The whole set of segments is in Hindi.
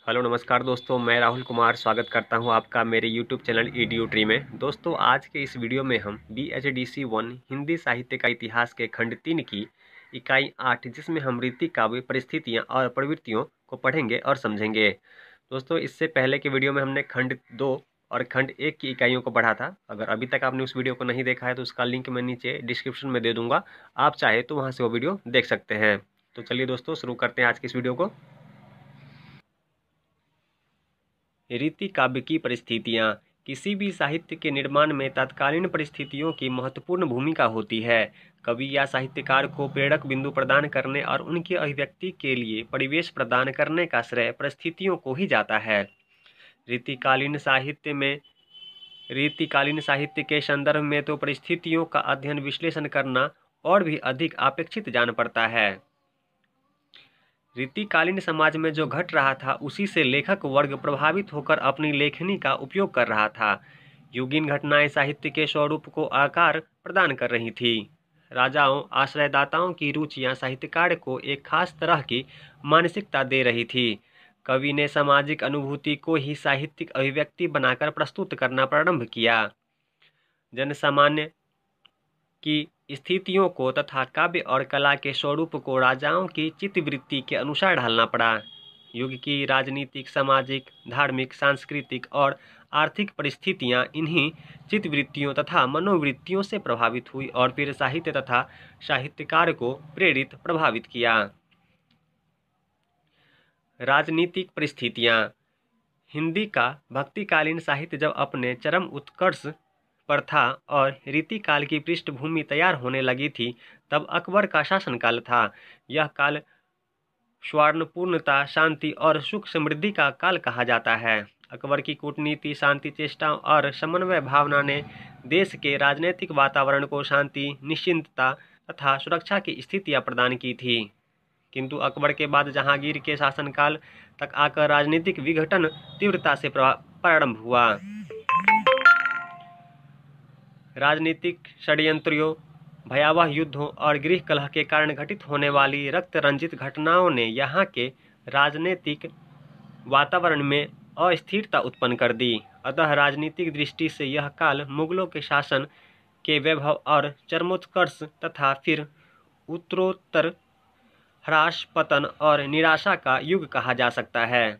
हेलो नमस्कार दोस्तों, मैं राहुल कुमार स्वागत करता हूं आपका मेरे यूट्यूब चैनल ईडीयू ट्री में। दोस्तों, आज के इस वीडियो में हम BHDC 1 हिंदी साहित्य का इतिहास के खंड 3 की इकाई 8 जिसमें हम रीति काव्य परिस्थितियां और प्रवृत्तियों को पढ़ेंगे और समझेंगे। दोस्तों, इससे पहले के वीडियो में हमने खंड 2 और खंड 1 की इकाइयों को पढ़ा था। अगर अभी तक आपने उस वीडियो को नहीं देखा है तो उसका लिंक मैं नीचे डिस्क्रिप्शन में दे दूंगा, आप चाहे तो वहाँ से वो वीडियो देख सकते हैं। तो चलिए दोस्तों, शुरू करते हैं आज की इस वीडियो को। रीति काव्य की परिस्थितियाँ। किसी भी साहित्य के निर्माण में तत्कालीन परिस्थितियों की महत्वपूर्ण भूमिका होती है। कवि या साहित्यकार को प्रेरक बिंदु प्रदान करने और उनकी अभिव्यक्ति के लिए परिवेश प्रदान करने का श्रेय परिस्थितियों को ही जाता है। रीतिकालीन साहित्य में रीतिकालीन साहित्य के संदर्भ में तो परिस्थितियों का अध्ययन विश्लेषण करना और भी अधिक अपेक्षित जान पड़ता है। रीतिकालीन समाज में जो घट रहा था उसी से लेखक वर्ग प्रभावित होकर अपनी लेखनी का उपयोग कर रहा था। युगीन घटनाएं साहित्य के स्वरूप को आकार प्रदान कर रही थी। राजाओं आश्रयदाताओं की रुचियां साहित्यकार को एक खास तरह की मानसिकता दे रही थी। कवि ने सामाजिक अनुभूति को ही साहित्यिक अभिव्यक्ति बनाकर प्रस्तुत करना प्रारंभ किया। जनसामान्य की स्थितियों को तथा काव्य और कला के स्वरूप को राजाओं की चित्तवृत्ति के अनुसार ढालना पड़ा। युग की राजनीतिक, सामाजिक, धार्मिक, सांस्कृतिक और आर्थिक परिस्थितियां इन्हीं चित्तवृत्तियों तथा मनोवृत्तियों से प्रभावित हुई और फिर साहित्य तथा साहित्यकार को प्रेरित प्रभावित किया। राजनीतिक परिस्थितियां। हिंदी का भक्तिकालीन साहित्य जब अपने चरम उत्कर्ष पर था और रीतिकाल की पृष्ठभूमि तैयार होने लगी थी, तब अकबर का शासनकाल था। यह काल स्वर्णपूर्णता, शांति और सुख समृद्धि का काल कहा जाता है। अकबर की कूटनीति, शांति चेष्टाओं और समन्वय भावना ने देश के राजनीतिक वातावरण को शांति, निश्चिंतता तथा सुरक्षा की स्थितियां प्रदान की थी। किंतु अकबर के बाद जहांगीर के शासनकाल तक आकर राजनीतिक विघटन तीव्रता से प्रारंभ हुआ। राजनीतिक षड्यंत्रों, भयावह युद्धों और गृह कलह के कारण घटित होने वाली रक्त रंजित घटनाओं ने यहाँ के राजनीतिक वातावरण में अस्थिरता उत्पन्न कर दी। अतः राजनीतिक दृष्टि से यह काल मुगलों के शासन के वैभव और चरमोत्कर्ष तथा फिर उत्तरोत्तर ह्रास, पतन और निराशा का युग कहा जा सकता है।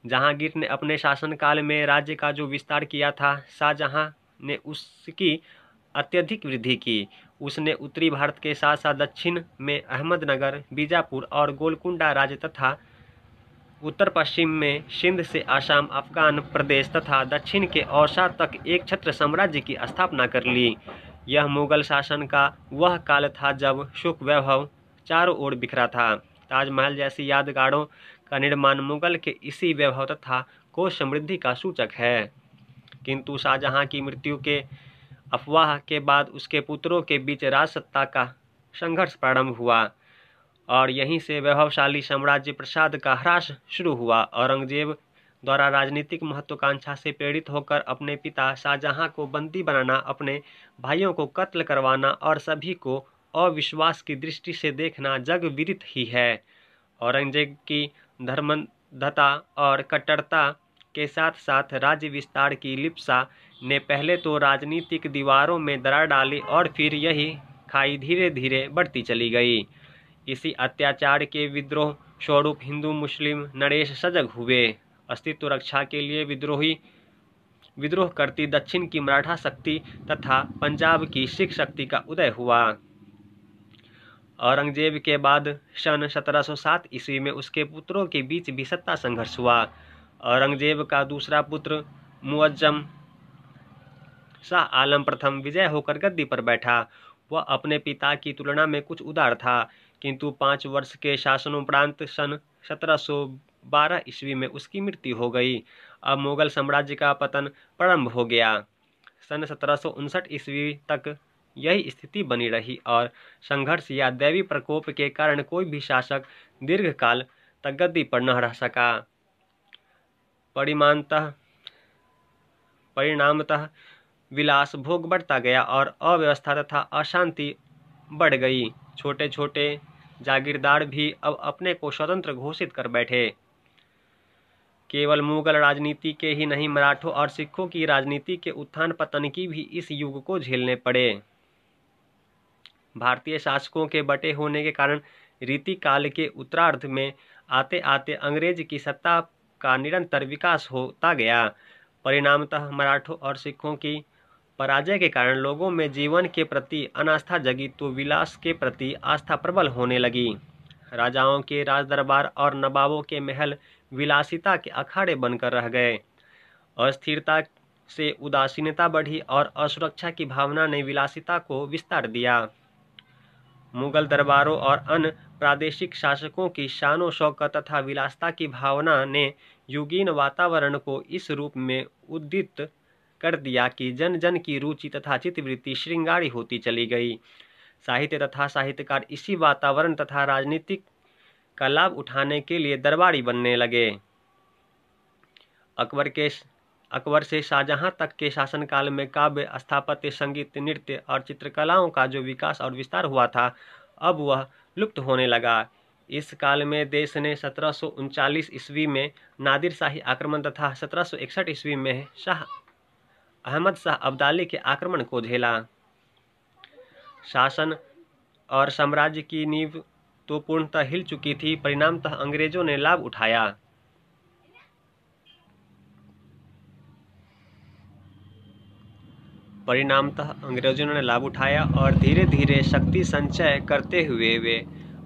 जहांगीर ने अपने शासनकाल में राज्य का जो विस्तार किया था, शाहजहां ने उसकी अत्यधिक वृद्धि की। उसने उत्तरी भारत के साथ साथ दक्षिण में अहमदनगर, बीजापुर और गोलकुंडा राज्य तथा उत्तर पश्चिम में सिंध से आसाम, अफगान प्रदेश तथा दक्षिण के औसा तक एक छत्र साम्राज्य की स्थापना कर ली। यह मुगल शासन का वह काल था जब सुख वैभव चारों ओर बिखरा था। ताजमहल जैसी यादगारों का निर्माण मुगल के इसी वैभव तथा कोश समृद्धि का सूचक है। किंतु शाहजहां की मृत्यु के अफवाह के बाद उसके पुत्रों के बीच राजसत्ता का संघर्ष प्रारंभ हुआ और यहीं से वैभवशाली साम्राज्य प्रसाद का ह्रास शुरू हुआ। औरंगजेब द्वारा राजनीतिक महत्वाकांक्षा से प्रेरित होकर अपने पिता शाहजहां को बंदी बनाना, अपने भाइयों को कत्ल करवाना और सभी को अविश्वास की दृष्टि से देखना जग विदित ही है। औरंगजेब की धर्मांधता और कट्टरता के साथ साथ राज्य विस्तार की लिप्सा ने पहले तो राजनीतिक दीवारों में दरार डाली और फिर यही खाई धीरे धीरे बढ़ती चली गई। इसी अत्याचार के विद्रोह स्वरूप हिंदू मुस्लिम नरेश सजग हुए। अस्तित्व रक्षा के लिए विद्रोह करती दक्षिण की मराठा शक्ति तथा पंजाब की सिख शक्ति का उदय हुआ। औरंगजेब के बाद सन 1707 ईस्वी में उसके पुत्रों के बीच भी सत्ता संघर्ष हुआ। औरंगजेब का दूसरा पुत्र मुअज्जम शाह आलम प्रथम विजय होकर गद्दी पर बैठा। वह अपने पिता की तुलना में कुछ उदार था, किंतु 5 वर्ष के शासनोपरांत सन 1712 ईस्वी में उसकी मृत्यु हो गई। अब मुगल साम्राज्य का पतन प्रारंभ हो गया। सन 1759 ईस्वी तक यही स्थिति बनी रही और संघर्ष या दैवी प्रकोप के कारण कोई भी शासक दीर्घकाल तक गद्दी पर न रह सका। परिणामतः विलास भोग बढ़ता गया और अव्यवस्था तथा अशांति बढ़ गई। छोटे छोटे जागीरदार भी अब अपने को स्वतंत्र घोषित कर बैठे। केवल मुगल राजनीति के ही नहीं, मराठों और सिखों की राजनीति के उत्थान पतन की भी इस युग को झेलने पड़े। भारतीय शासकों के बटे होने के कारण रीति काल के उत्तरार्ध में आते आते अंग्रेज की सत्ता का निरंतर विकास होता गया। परिणामतः मराठों और सिखों की पराजय के कारण लोगों में जीवन के प्रति अनास्था जगी तो विलास के प्रति आस्था प्रबल होने लगी। राजाओं के राज दरबार और नवाबों के महल विलासिता के अखाड़े बनकर रह गए। अस्थिरता से उदासीनता बढ़ी और असुरक्षा की भावना ने विलासिता को विस्तार दिया। मुगल दरबारों और अन्य प्रादेशिक शासकों की शानो शौकत तथा विलासिता की भावना ने युगीन वातावरण को इस रूप में उद्दीत कर दिया कि जन जन की रुचि तथा चित्तवृत्ति श्रृंगारी होती चली गई। साहित्य तथा साहित्यकार इसी वातावरण तथा राजनीतिक का लाभ उठाने के लिए दरबारी बनने लगे। अकबर से शाहजहां तक के शासनकाल में काव्य, स्थापत्य, संगीत, नृत्य और चित्रकलाओं का जो विकास और विस्तार हुआ था, अब वह लुप्त होने लगा। इस काल में देश ने 1739 ईस्वी में नादिर शाही आक्रमण तथा 1761 ईस्वी में शाह अहमद शाह अब्दाली के आक्रमण को झेला। शासन और साम्राज्य की नींव तो पूर्णतः हिल चुकी थी, परिणामतः अंग्रेजों ने लाभ उठाया। और धीरे धीरे शक्ति संचय करते हुए वे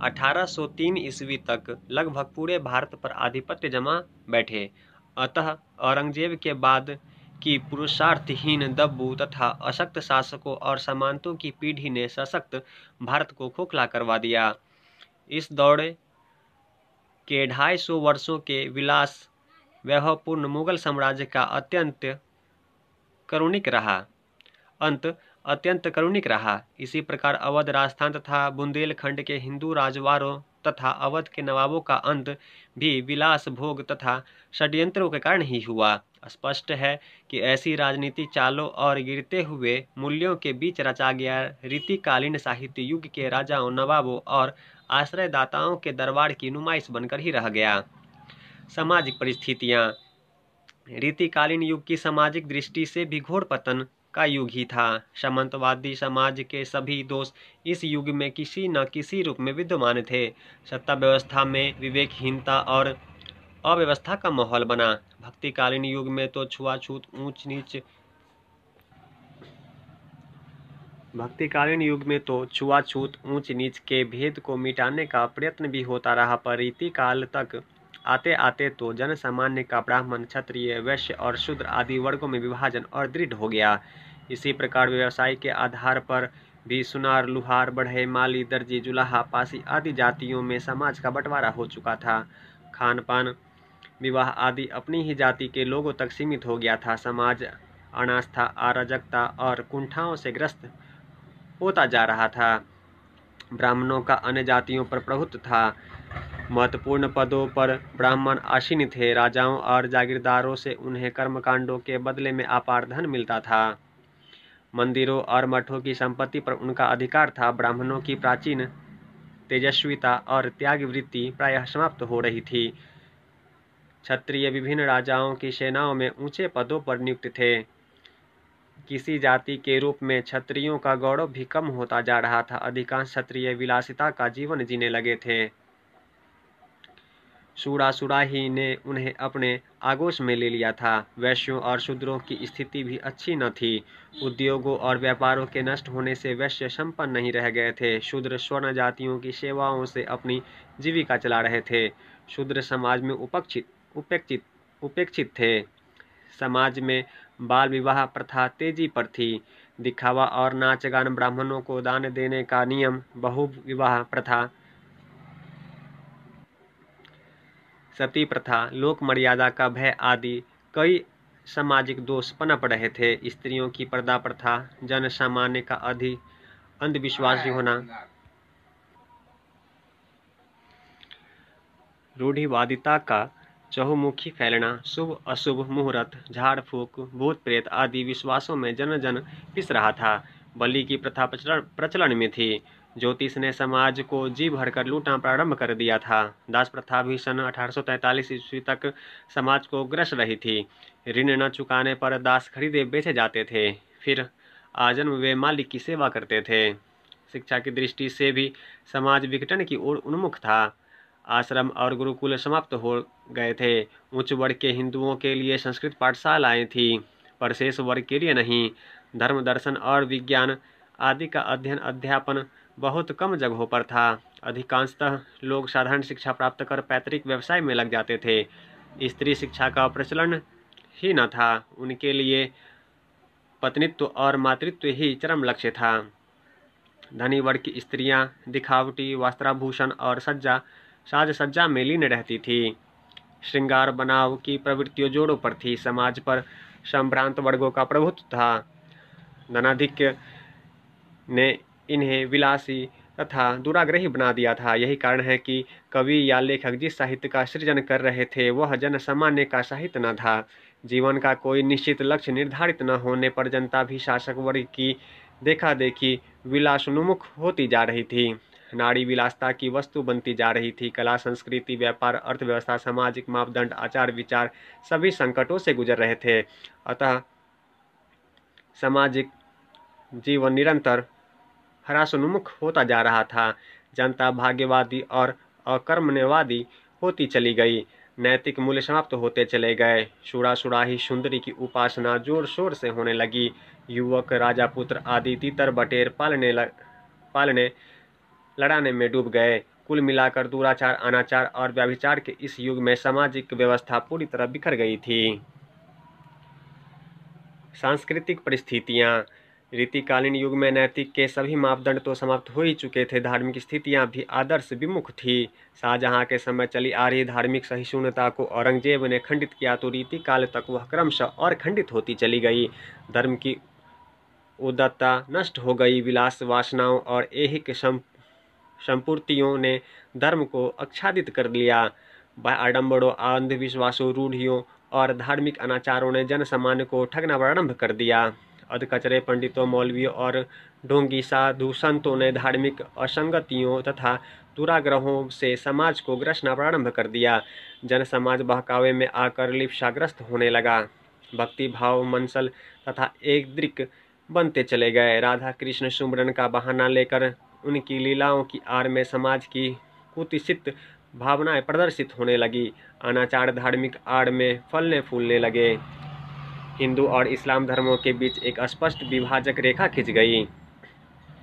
1803 ईस्वी तक लगभग पूरे भारत पर आधिपत्य जमा बैठे। अतः औरंगजेब के बाद की पुरुषार्थहीन, दब्बू तथा अशक्त शासकों और सामंतों की पीढ़ी ने सशक्त भारत को खोखला करवा दिया। इस दौर के 250 वर्षों के विलास वैभवपूर्ण मुगल साम्राज्य का अत्यंत करुणिक रहा। इसी प्रकार अवध, राजस्थान तथा बुंदेलखंड के हिंदू राजवारों तथा अवध के नवाबों का अंत भी विलास, भोग तथा षड्यंत्रों के कारण ही हुआ। स्पष्ट है कि ऐसी राजनीतिक चालों और गिरते हुए मूल्यों के बीच रचा गया रीतिकालीन साहित्य युग के राजाओं, नवाबों और आश्रयदाताओं के दरबार की नुमाइश बनकर ही रह गया। सामाजिक परिस्थितियाँ। रीतिकालीन युग की सामाजिक दृष्टि से भी घोर पतन का युग ही था। सामंतवादी समाज के सभी दोष इस युग में किसी न किसी रूप में विद्यमान थे। सत्ता व्यवस्था में विवेकहीनता और अव्यवस्था का माहौल बना। भक्तिकालीन युग में तो छुआछूत, ऊंच नीच के भेद को मिटाने का प्रयत्न भी होता रहा, पर रीति काल तक आते आते तो जन सामान्य का ब्राह्मण, क्षत्रिय, वैश्य और शूद्र आदि वर्गों में विभाजन और दृढ़ हो गया। इसी प्रकार व्यवसाय के आधार पर भी सुनार, लुहार, बढ़ई, माली, दर्जी, जुलाहा, पासी आदि जातियों में समाज का बंटवारा हो चुका था। खान पान, विवाह आदि अपनी ही जाति के लोगों तक सीमित हो गया था। समाज अनास्था, अराजकता और कुंठाओं से ग्रस्त होता जा रहा था। ब्राह्मणों का अन्य जातियों पर प्रभुत्व था। महत्वपूर्ण पदों पर ब्राह्मण आसीन थे। राजाओं और जागीरदारों से उन्हें कर्मकांडों के बदले में अपार धन मिलता था। मंदिरों और मठों की संपत्ति पर उनका अधिकार था। ब्राह्मणों की प्राचीन तेजस्विता और त्याग वृत्ति प्रायः समाप्त हो रही थी। क्षत्रिय विभिन्न राजाओं की सेनाओं में ऊंचे पदों पर नियुक्त थे। किसी जाति के रूप में क्षत्रियों का गौरव भी कम होता जा रहा था। अधिकांश क्षत्रिय विलासिता का जीवन जीने लगे थे। सूड़ा ही ने उन्हें अपने आगोश में ले लिया था। वैश्यों और शूद्रों की स्थिति भी अच्छी न थी। उद्योगों और व्यापारों के नष्ट होने से वैश्य संपन्न नहीं रह गए थे। शूद्र स्वर्ण जातियों की सेवाओं से अपनी जीविका चला रहे थे। शूद्र समाज में उपेक्षित थे। समाज में बाल विवाह प्रथा तेजी पर थी। दिखावा और नाच गान, ब्राह्मणों को दान देने का नियम, बहुविवाह प्रथा, सती प्रथा, लोक मर्यादा का भय आदि कई सामाजिक दोष पनप रहे थे। स्त्रियों की पर्दा प्रथा, जन सामान्य का अंधविश्वासी होना, रूढ़िवादिता का चहुमुखी फैलना, शुभ अशुभ मुहूर्त, झाड़ फूक, भूत प्रेत आदि विश्वासों में जन जन पिस रहा था। बलि की प्रथा प्रचलन में थी, ज्योतिष ने समाज को जी भरकर लूटना प्रारंभ कर दिया था। दास प्रथा भी सन 1843 ईस्वी तक समाज को ग्रस रही थी। ऋण न चुकाने पर दास खरीदे बेचे जाते थे, फिर आजन्म वे मालिक की सेवा करते थे। शिक्षा की दृष्टि से भी समाज विघटन की ओर उन्मुख था। आश्रम और गुरुकुल समाप्त हो गए थे। उच्च वर्ग के हिंदुओं के लिए संस्कृत पाठशालाएं थीं, पर शेष वर्ग के लिए नहीं। धर्म, दर्शन और विज्ञान आदि का अध्ययन अध्यापन बहुत कम जगहों पर था। अधिकांशतः लोग साधारण शिक्षा प्राप्त कर पैतृक व्यवसाय में लग जाते थे। स्त्री शिक्षा का प्रचलन ही न था। उनके लिए पत्नित्व और मातृत्व ही चरम लक्ष्य था। धनी वर्ग की स्त्रियां दिखावटी वस्त्राभूषण और साज सज्जा में लीन रहती थी। श्रृंगार बनाव की प्रवृत्तियों जोड़ों पर थी। समाज पर संभ्रांत वर्गों का प्रभुत्व था। धनाधिक्य ने इन्हें विलासी तथा दुराग्रही बना दिया था। यही कारण है कि कवि या लेखक जिस साहित्य का सृजन कर रहे थे वह जन सामान्य का साहित्य न था। जीवन का कोई निश्चित लक्ष्य निर्धारित न होने पर जनता भी शासक वर्ग की देखा देखी विलासोन्मुख होती जा रही थी। नारी विलासता की वस्तु बनती जा रही थी। कला, संस्कृति, व्यापार, अर्थव्यवस्था, सामाजिक मापदंड, आचार विचार सभी संकटों से गुजर रहे थे। अतः सामाजिक जीवन निरंतर ह्रासोन्मुख होता जा रहा था। जनता भाग्यवादी और अकर्मण्यवादी होती चली गई। नैतिक मूल्य समाप्त होते चले गए। सुरा सुराही सुंदरी की उपासना जोर शोर से होने लगी। युवक राजा पुत्र आदि तीतर बटेर पालने लड़ाने में डूब गए। कुल मिलाकर दुराचार, अनाचार और व्यभिचार के इस युग में सामाजिक व्यवस्था पूरी तरह बिखर गई थी। सांस्कृतिक परिस्थितियाँ। रीतिकालीन युग में नैतिक के सभी मापदंड तो समाप्त हो ही चुके थे। धार्मिक स्थितियां भी आदर्श विमुख थी। शाहजहां के समय चली आ रही धार्मिक सहिष्णुता को औरंगजेब ने खंडित किया तो रीति काल तक वह क्रमशः और खंडित होती चली गई। धर्म की उदात्तता नष्ट हो गई। विलास, वासनाओं और ऐहिक संपूर्तियों ने धर्म को आच्छादित कर लिया। आडंबरों, अंधविश्वासों, रूढ़ियों और धार्मिक अनाचारों ने जन सामान्य को ठगना प्रारंभ कर दिया। अधकचरे पंडितों, मौलवियों और ढोंगी साधु संतों ने धार्मिक असंगतियों तथा दुराग्रहों से समाज को ग्रसना प्रारंभ कर दिया। जन समाज बहकावे में आकर लिप्साग्रस्त होने लगा। भक्ति भाव मंसल तथा एकदृक बनते चले गए। राधा कृष्ण सुमरन का बहाना लेकर उनकी लीलाओं की आड़ में समाज की कुत्सित भावनाएं प्रदर्शित होने लगी। अनाचार धार्मिक आड़ में फलने फूलने लगे। हिंदू और इस्लाम धर्मों के बीच एक स्पष्ट विभाजक रेखा खिंच गई।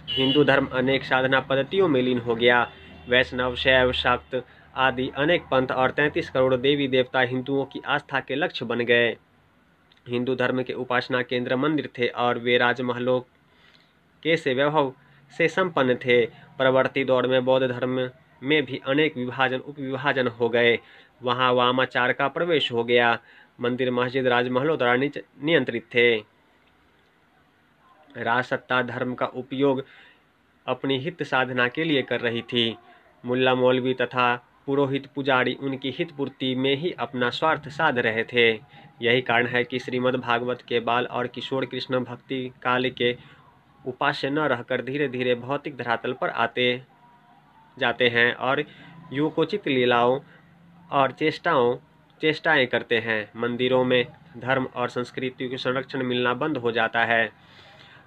हिंदू धर्म अनेक साधना पद्धतियों में लीन हो गया। वैष्णव, शैव, शाक्त आदि अनेक पंथ और 33 करोड़ देवी देवता हिंदुओं की आस्था के लक्ष्य बन गए। हिंदू धर्म के उपासना केंद्र मंदिर थे और वे राजमहलों के से वैभव से संपन्न थे। परवर्ती दौर में बौद्ध धर्म में भी अनेक विभाजन उपविभाजन हो गए। वहाँ वामाचार का प्रवेश हो गया। मंदिर, मस्जिद राजमहलों द्वारा नियंत्रित थे। राजसत्ता धर्म का उपयोग अपनी हित साधना के लिए कर रही थी। मुल्ला, मौलवी तथा पुरोहित, पुजारी उनकी हित पूर्ति में ही अपना स्वार्थ साध रहे थे। यही कारण है कि श्रीमद् भागवत के बाल और किशोर कृष्ण भक्ति काल के उपास्य न रहकर धीरे धीरे भौतिक धरातल पर आते जाते हैं और युवकोचित लीलाओं और चेष्टाएं करते हैं। मंदिरों में धर्म और संस्कृति के संरक्षण मिलना बंद हो जाता है।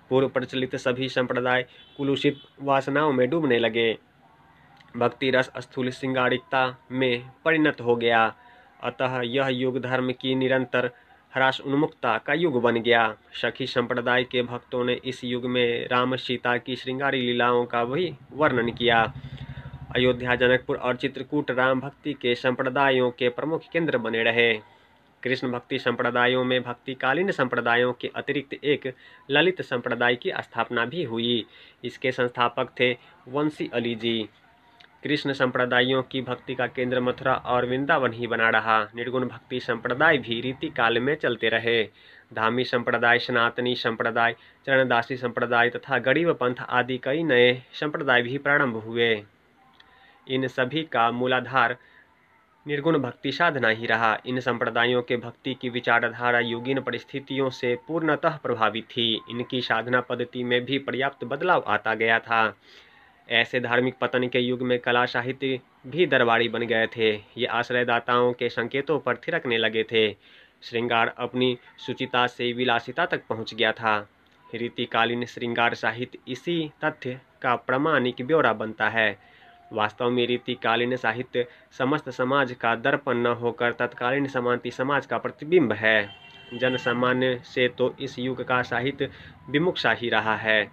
पूर्व प्रचलित सभी संप्रदाय कुलूषित वासनाओं में डूबने लगे। भक्ति रस स्थूल श्रृंगारिकता में परिणत हो गया। अतः यह युग धर्म की निरंतर ह्रास उन्मुखता का युग बन गया। सखी संप्रदाय के भक्तों ने इस युग में राम सीता की श्रृंगारी लीलाओं का भी वर्णन किया। अयोध्या, जनकपुर और चित्रकूट राम भक्ति के संप्रदायों के प्रमुख केंद्र बने रहे। कृष्ण भक्ति संप्रदायों में भक्तिकालीन संप्रदायों के अतिरिक्त एक ललित संप्रदाय की स्थापना भी हुई। इसके संस्थापक थे वंशी अली जी। कृष्ण संप्रदायों की भक्ति का केंद्र मथुरा और वृंदावन ही बना रहा। निर्गुण भक्ति संप्रदाय भी रीति काल में चलते रहे। धामी संप्रदाय, सनातनी संप्रदाय, चरणदासी संप्रदाय तथा गरीब पंथ आदि कई नए संप्रदाय भी प्रारंभ हुए। इन सभी का मूलाधार निर्गुण भक्ति साधना ही रहा। इन संप्रदायों के भक्ति की विचारधारा योगीन परिस्थितियों से पूर्णतः प्रभावित थी। इनकी साधना पद्धति में भी पर्याप्त बदलाव आता गया था। ऐसे धार्मिक पतन के युग में कला साहित्य भी दरबारी बन गए थे। ये आश्रयदाताओं के संकेतों पर थिरकने लगे थे। श्रृंगार अपनी शुचिता से विलासिता तक पहुंच गया था। रीतिकालीन श्रृंगार साहित्य इसी तथ्य का प्रामाणिक ब्यौरा बनता है। वास्तव में रीतिकालीन साहित्य समस्त समाज का दर्पण न होकर तत्कालीन समांति समाज का प्रतिबिंब है। जन सामान्य से तो इस युग का साहित्य विमुख सा ही रहा है।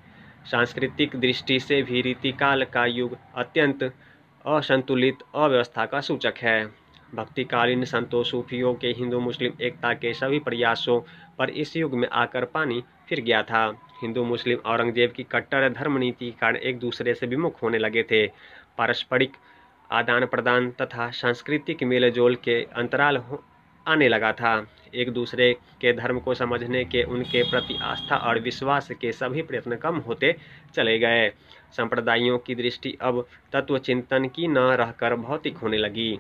सांस्कृतिक दृष्टि से भी रीतिकाल का युग अत्यंत असंतुलित अव्यवस्था का सूचक है। भक्तिकालीन संतों, सूफियों के हिंदू मुस्लिम एकता के सभी प्रयासों पर इस युग में आकर पानी फिर गया था। हिंदू मुस्लिम औरंगजेब की कट्टर धर्म नीति के कारण एक दूसरे से विमुख होने लगे थे। पारस्परिक आदान प्रदान तथा सांस्कृतिक मेलजोल के अंतराल आने लगा था। एक दूसरे के धर्म को समझने के उनके प्रति आस्था और विश्वास के सभी प्रयत्न कम होते चले गए। संप्रदायों की दृष्टि अब तत्व चिंतन की न रहकर भौतिक होने लगी।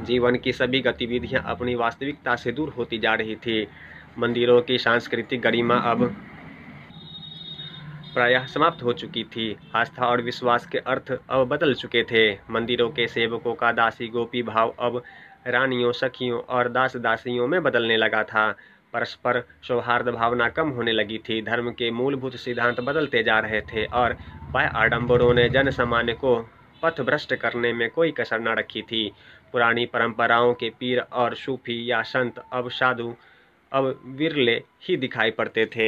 जीवन की सभी गतिविधियां अपनी वास्तविकता से दूर होती जा रही थी। मंदिरों की सांस्कृतिक गरिमा अब प्रायः समाप्त हो चुकी थी। आस्था और विश्वास के अर्थ अब बदल चुके थे। मंदिरों के सेवकों का दासी गोपी भाव अब रानियों, सखियों और दास दासियों में बदलने लगा था। परस्पर सौहार्द भावना कम होने लगी थी। धर्म के मूलभूत सिद्धांत बदलते जा रहे थे और बाह्य आडंबरों ने जन सामान्य को पथभ्रष्ट करने में कोई कसर न रखी थी। पुरानी परंपराओं के पीर और सूफी या संत अब साधु अब विरले ही दिखाई पड़ते थे।